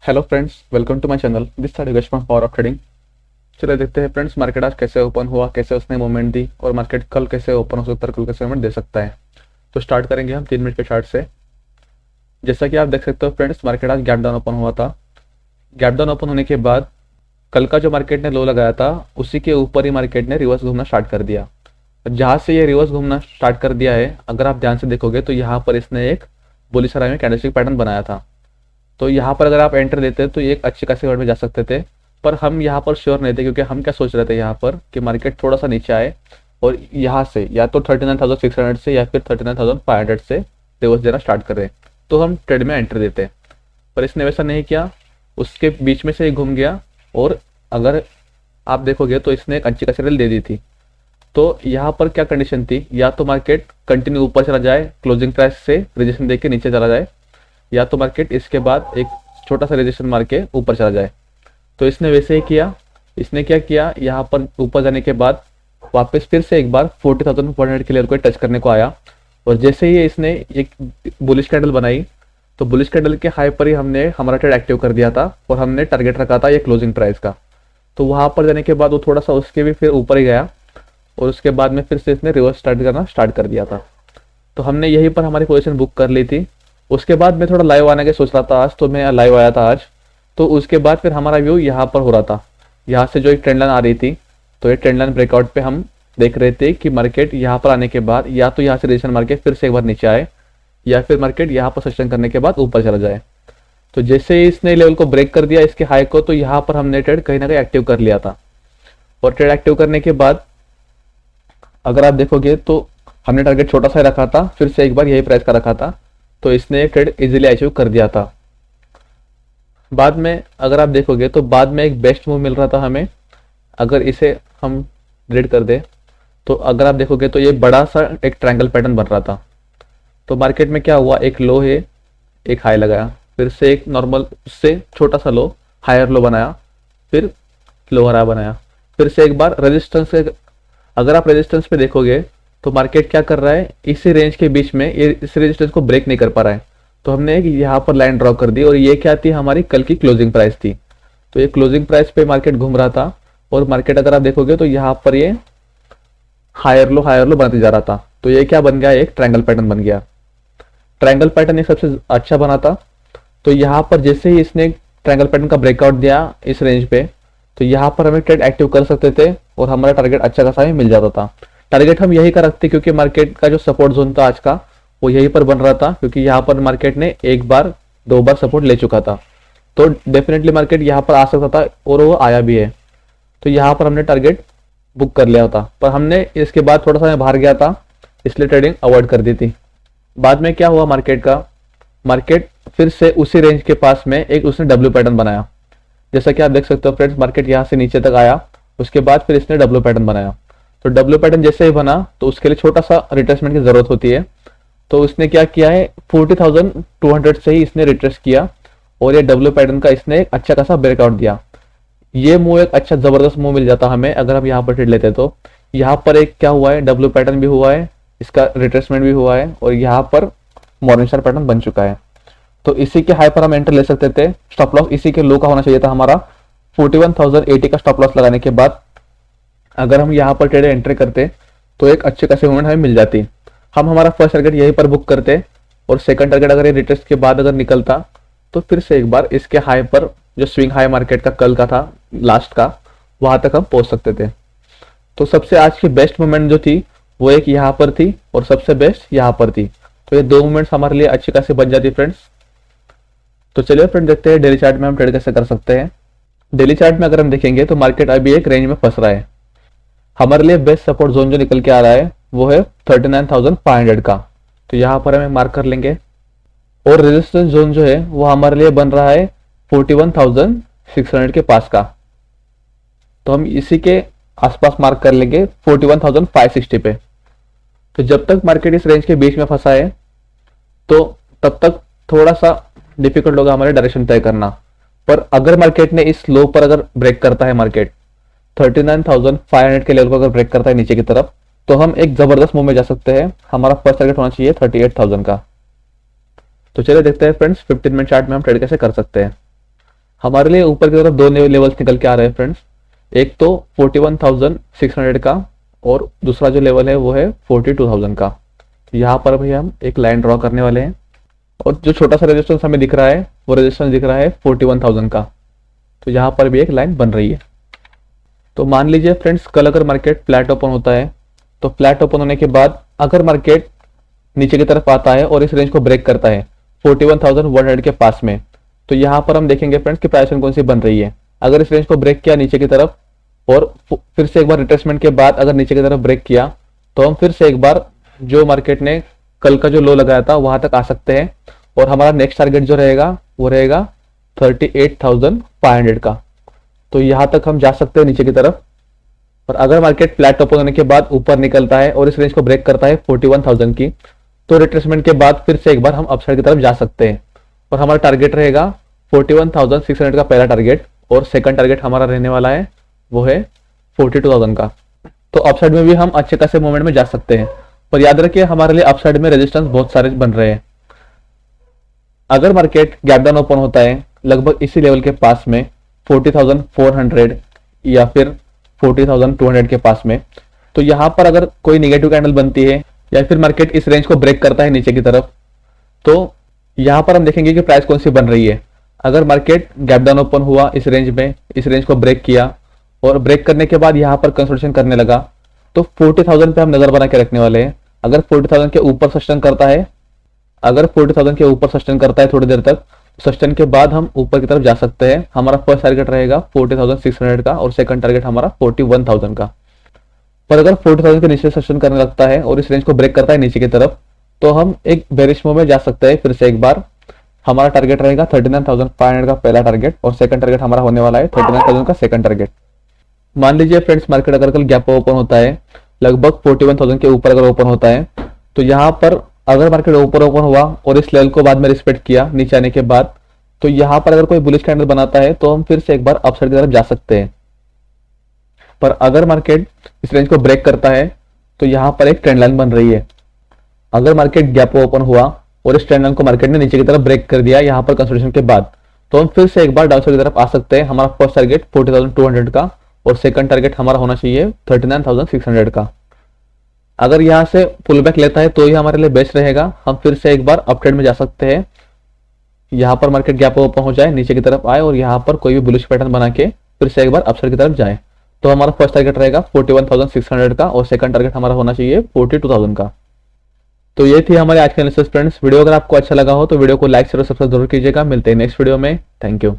Hello friends, welcome to my channel. This side Yogesh from power of trading. चलिए देखते हैं friends, market आज कैसे ओपन हुआ, कैसे उसने मूवमेंट दी और मार्केट कल कैसे ओपन हो सकता है, कल कैसे मूवमेंट दे सकता है। तो स्टार्ट करेंगे हम 3 मिनट के चार्ट से। जैसा कि आप देख सकते हो फ्रेंड्स, मार्केट आज गैप डाउन ओपन हुआ था। गैप डाउन ओपन होने के बाद कल का जो मार्केट ने लो लगाया था उसी के ऊपर ही मार्केट ने रिवर्स घूमना स्टार्ट कर दिया। जहाँ से ये रिवर्स घूमना स्टार्ट कर दिया है, अगर आप ध्यान से देखोगे तो यहाँ पर इसने एक बुलिश में कैंडलस्टिक पैटर्न बनाया था। तो यहाँ पर अगर आप एंटर देते तो ये एक अच्छे खासे वर्ड में जा सकते थे, पर हम यहाँ पर श्योर नहीं थे क्योंकि हम क्या सोच रहे थे यहाँ पर कि मार्केट थोड़ा सा नीचे आए और यहाँ से या तो 39,600 से या फिर 39,500 से रिवर्स देना स्टार्ट करें तो हम ट्रेड में एंटर देते। पर इसने वैसा नहीं किया, उसके बीच में से ही घूम गया और अगर आप देखोगे तो इसने एक अच्छी खासी रैली दे दी थी। तो यहाँ पर क्या कंडीशन थी, या तो मार्केट कंटिन्यू ऊपर चला जाए, क्लोजिंग प्राइस से रेजिस्टेंस देके नीचे चला जाए, या तो मार्केट इसके बाद एक छोटा सा रेजिस्टेंस मार के ऊपर चला जाए। तो इसने वैसे ही किया। इसने क्या किया, यहाँ पर ऊपर जाने के बाद वापस फिर से एक बार 40,400 के लेवल को टच करने को आया और जैसे ही इसने एक बुलिश कैंडल बनाई तो बुलिश कैंडल के हाई पर ही हमने हमारा ट्रेड एक्टिव कर दिया था और हमने टारगेट रखा था ये क्लोजिंग प्राइस का। तो वहां पर जाने के बाद वो थोड़ा सा उसके भी फिर ऊपर ही गया और उसके बाद में फिर से इसने रिवर्स स्टार्ट कर दिया था। तो हमने यहीं पर हमारी पोजीशन बुक कर ली थी। उसके बाद मैं थोड़ा लाइव आने के सोच रहा था आज, तो मैं लाइव आया था आज। तो उसके बाद फिर हमारा व्यू यहाँ पर हो रहा था, यहाँ से जो एक ट्रेंड लाइन आ रही थी, तो ये ट्रेंड लाइन ब्रेकआउट पे हम देख रहे थे कि मार्केट यहाँ पर आने के बाद या तो यहाँ से रेजिस्टेंस मार के फिर से एक बार नीचे आए या फिर मार्केट यहाँ पर सस्टेन करने के बाद ऊपर चला जाए। तो जैसे ही इसने लेवल को ब्रेक कर दिया इसके हाई को, तो यहाँ पर हमने ट्रेड कहीं ना कहीं एक्टिव कर लिया था। और ट्रेड एक्टिव करने के बाद अगर आप देखोगे तो हमने टारगेट छोटा सा रखा था, फिर से एक बार यही प्राइस का रखा था, तो इसने ट्रेड इजीली अचीव कर दिया था। बाद में अगर आप देखोगे तो बाद में एक बेस्ट मूव मिल रहा था हमें। अगर इसे हम रीड कर दे तो अगर आप देखोगे तो ये बड़ा सा एक ट्रायंगल पैटर्न बन रहा था। तो मार्केट में क्या हुआ, एक लो है, एक हाई लगाया, फिर से एक नॉर्मल से छोटा सा लो, हायर लो बनाया, फिर लोअर हाई बनाया, फिर से एक बार रेजिस्टेंस। अगर आप रेजिस्टेंस पे देखोगे तो मार्केट क्या कर रहा है, इसी रेंज के बीच में ये इस रेजिस्टेंस को ब्रेक नहीं कर पा रहा है। तो हमने यहाँ पर लाइन ड्रॉ कर दी और ये क्या थी, हमारी कल की क्लोजिंग प्राइस थी। तो ये क्लोजिंग प्राइस पे मार्केट घूम रहा था और मार्केट अगर आप देखोगे तो यहाँ पर ये हायर लो बनाते जा रहा था। तो ये क्या बन गया, एक ट्रायंगल पैटर्न बन गया। ट्रायंगल पैटर्न ये सबसे अच्छा बना था। तो यहाँ पर जैसे ही इसने ट्रायंगल पैटर्न का ब्रेकआउट दिया इस रेंज पे, तो यहाँ पर हमें ट्रेड एक्टिव कर सकते थे और हमारा टारगेट अच्छा खासा ही मिल जाता था। टारगेट हम यही का रखते क्योंकि मार्केट का जो सपोर्ट जोन था आज का वो यहीं पर बन रहा था, क्योंकि यहाँ पर मार्केट ने एक बार दो बार सपोर्ट ले चुका था। तो डेफिनेटली मार्केट यहाँ पर आ सकता था और वो आया भी है। तो यहाँ पर हमने टारगेट बुक कर लिया था, पर हमने इसके बाद थोड़ा सा मैं बाहर गया था इसलिए ट्रेडिंग अवॉइड कर दी थी। बाद में क्या हुआ मार्केट का, मार्केट फिर से उसी रेंज के पास में एक उसने डब्ल्यू पैटर्न बनाया। जैसा कि आप देख सकते हो फ्रेंड्स, मार्केट यहाँ से नीचे तक आया, उसके बाद फिर इसने डब्ल्यू पैटर्न बनाया। तो डब्ल्यू पैटर्न जैसे ही बना तो उसके लिए छोटा सा रिट्रेसमेंट की जरूरत होती है। तो उसने क्या किया है, 40,200 से ही इसने रिट्रेस किया और ये डब्ल्यू पैटर्न का इसने एक अच्छा खासा ब्रेकआउट दिया। ये मूव एक अच्छा जबरदस्त मूव मिल जाता हमें अगर हम यहाँ पर ट्रेड लेते। तो यहाँ पर एक क्या हुआ है, डब्ल्यू पैटर्न भी हुआ है, इसका रिट्रेसमेंट भी हुआ है और यहाँ पर मॉर्निंग स्टार पैटर्न बन चुका है। तो इसी के हाई पर हम एंटर ले सकते थे। स्टॉप लॉस इसी के लो का होना चाहिए था हमारा। 41,080 का स्टॉप लॉस लगाने के बाद अगर हम यहाँ पर ट्रेड एंट्री करते तो एक अच्छे खासी मूवमेंट हमें मिल जाती। हम हमारा फर्स्ट टारगेट यहीं पर बुक करते और सेकंड टारगेट अगर ये रिट्रेस के बाद अगर निकलता तो फिर से एक बार इसके हाई पर, जो स्विंग हाई मार्केट का कल का था लास्ट का, वहां तक हम पहुंच सकते थे। तो सबसे आज की बेस्ट मूवमेंट जो थी वो एक यहाँ पर थी और सबसे बेस्ट यहाँ पर थी। तो ये दो मूवमेंट्स हमारे लिए अच्छी खासी बन जाती फ्रेंड्स। तो चलिए फ्रेंड देखते हैं डेली चार्ट में हम ट्रेड कैसे कर सकते हैं। डेली चार्ट में अगर हम देखेंगे तो मार्केट अभी एक रेंज में फंस रहा है। हमारे लिए बेस्ट सपोर्ट जोन जो निकल के आ रहा है वो है 39,500 का। तो यहाँ पर हमें मार्क कर लेंगे और रेजिस्टेंस जोन जो है वो हमारे लिए बन रहा है 41,600 के पास का। तो हम इसी के आसपास मार्क कर लेंगे 41,560 पे। तो जब तक मार्केट इस रेंज के बीच में फंसा है तो तब तक थोड़ा सा डिफिकल्ट होगा हमारे डायरेक्शन तय करना। पर अगर मार्केट ने इस लो पर अगर ब्रेक करता है, मार्केट 39,500 के लेवल को अगर ब्रेक करता है नीचे की तरफ, तो हम एक जबरदस्त मूव में जा सकते हैं। हमारा फर्स्ट टारगेट होना चाहिए 38,000 का। तो चलिए देखते हैं फ्रेंड्स 15 मिनट चार्ट में हम ट्रेड कैसे कर सकते हैं। हमारे लिए ऊपर की तरफ दो लेवल्स निकल के आ रहे हैं फ्रेंड्स, एक तो 41,600 का और दूसरा जो लेवल है वो है 42,000 का। तो यहाँ पर भी हम एक लाइन ड्रॉ करने वाले हैं और जो छोटा सा रेजिस्टेंस हमें दिख रहा है वो रेजिस्टेंस दिख रहा है 41,000 का। तो यहाँ पर भी एक लाइन बन रही है। तो मान लीजिए फ्रेंड्स, कल अगर मार्केट फ्लैट ओपन होता है तो फ्लैट ओपन होने के बाद अगर मार्केट नीचे की तरफ आता है और इस रेंज को ब्रेक करता है 41,100 के पास में, तो यहाँ पर हम देखेंगे फ्रेंड्स कि प्राइस कौन सी बन रही है। अगर इस रेंज को ब्रेक किया नीचे की तरफ और फिर से एक बार रिट्रेसमेंट के बाद अगर नीचे की तरफ ब्रेक किया तो हम फिर से एक बार जो मार्केट ने कल का जो लो लगाया था वहां तक आ सकते हैं और हमारा नेक्स्ट टारगेट जो रहेगा वो रहेगा 38,500 का। तो यहाँ तक हम जा सकते हैं नीचे की तरफ। और अगर मार्केट फ्लैट ओपन होने के बाद ऊपर निकलता है और इस रेंज को ब्रेक करता है 41,000 की, तो रिट्रेसमेंट के बाद फिर से एक बार हम अपसाइड की तरफ जा सकते हैं और हमारा टारगेट रहेगा 41,600 का पहला टारगेट और सेकंड टारगेट हमारा रहने वाला है वो है 42,000 का। तो अपसाइड में भी हम अच्छे खासे मूवमेंट में जा सकते हैं। पर याद रखिए हमारे लिए अपसाइड में रेजिस्टेंस बहुत सारे बन रहे हैं। अगर मार्केट गैप डाउन ओपन होता है लगभग इसी लेवल के पास में 40,400 या फिर 40,200 के पास में, तो यहाँ पर अगर कोई नेगेटिव कैंडल बनती है या फिर मार्केट इस रेंज को ब्रेक करता है नीचे की तरफ, तो यहाँ पर हम देखेंगे कि प्राइस कौन सी बन रही है। अगर मार्केट गैप डाउन ओपन हुआ इस रेंज में, इस रेंज को ब्रेक किया और ब्रेक करने के बाद यहाँ पर कंसोलिडेशन करने लगा, तो 40,000 पे हम नजर बना के रखने वाले हैं। अगर 40,000 के ऊपर सस्टेन करता है, अगर 40,000 के ऊपर सस्टेन करता है थोड़ी देर तक, सस्टेन के बाद हम ऊपर की तरफ जा सकते हैं। हमारा फर्स्ट टारगेट रहेगा 40,600 का और सेकंड टारगेट हमारा 41,000 का। पर अगर 40,000 के नीचे सस्टेन करने लगता है और इस रेंज को ब्रेक करता है नीचे की तरफ, तो हम एक बेरिश मूव में जा सकते हैं फिर से एक बार। हमारा टारगेट रहेगा 39,500 का पहला टारगेट और सेकंड टारगेट हमारा होने वाला है 39,000 का सेकंड टारगेट। मान लीजिए फ्रेंड्स, मार्केट अगर कल गैप ओपन होता है लगभग 41,000 के ऊपर अगर ओपन होता है, तो यहाँ पर अगर मार्केट ऊपर ओपन हुआ और इस लेवल को बाद में रिस्पेक्ट किया नीचे आने के बाद, तो यहाँ पर अगर कोई बुलिश कैंडल बनाता है तो हम फिर से एक बार अपसाइड की तरफ जा सकते हैं। पर अगर मार्केट इस रेंज को ब्रेक करता है तो यहाँ पर एक ट्रेंड लाइन बन रही है। अगर मार्केट गैप ओपन हुआ और इस ट्रेंड लाइन को मार्केट ने नीचे की तरफ ब्रेक कर दिया यहाँ पर कंसोलिडेशन के बाद, तो हम फिर से एक बार डाउनसाइड की तरफ आ सकते हैं। हमारा फर्स्ट टारगेट 40,200 का और सेकंड टारगेट हमारा होना चाहिए 39,600 का। अगर यहाँ से पुल बैक लेता है तो ही हमारे लिए बेस्ट रहेगा। हम फिर से एक बार अपट्रेंड में जा सकते हैं। यहाँ पर मार्केट गैप ओपन हो जाए, नीचे की तरफ आए और यहाँ पर कोई भी बुलिश पैटर्न बना के फिर से एक बार अपसाइड की तरफ जाए, तो हमारा फर्स्ट टारगेट रहेगा 41,600 का और सेकंड टारगेट हमारा होना चाहिए 42,000 का। तो ये थी हमारे आज के एनालिसिस फ्रेंड्स। वीडियो अगर आपको अच्छा लगा हो तो वीडियो को लाइक शेयर और सब्सक्राइब जरूर कीजिएगा। मिलते हैं नेक्स्ट वीडियो में। Thank you.